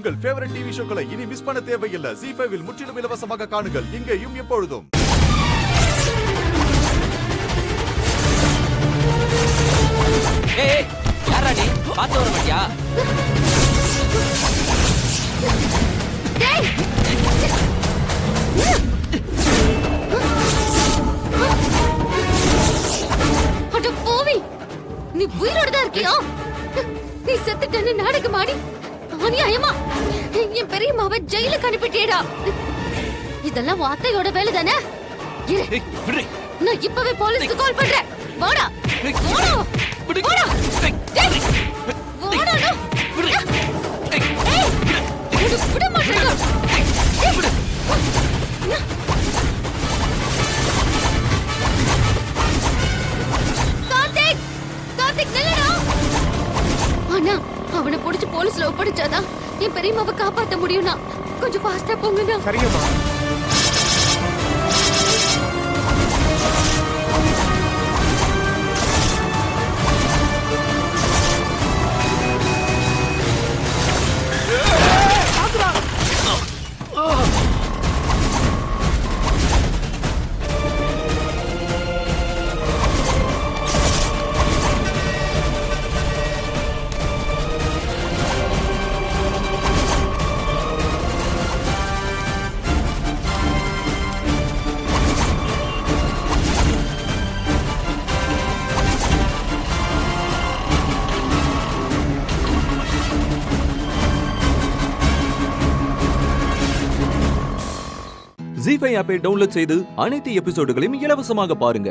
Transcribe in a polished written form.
உங்கள் favourite TV ஷோக்களை இனி miss பண்ண தேவையில்லை. ZEE5 இல் முற்றிலும் இலவசமாக காணுங்கள். இங்கேயும் எப்பொழுதும். ஏய் யாரா நீ? பாத்து வர மாட்டியா? அட போவி, நீ உயிரோட தான் இருக்கியா? நீ செத்துட்டேன்னு நாடகம் ஆடி அநியாயமா என் பெரியம்மாவை ஜெயிலுக்கு அனுப்பிட்டேடா. இதெல்லாம் அத்தையோட வேலை தானே? நான் இப்பவே போலீஸ்க்கு கால் பண்றேன். வாடா வாடா வாடா. வாடா விட மாட்டேன். கார்த்திக் கார்த்திக் நில்லுடா. அண்ணா அவனை புடிச்சு போலீஸ்ல ஒப்படைச்சாதான் என் பெரியம்மாவை காப்பாத்த முடியும்னா கொஞ்சம் ஃபாஸ்டா போங்கண்ணா. சரியம்மா. ZEE5 ஆப்பை டவுன்லோட் செய்து அனைத்து எபிசோடுகளையும் இலவசமாக பாருங்க.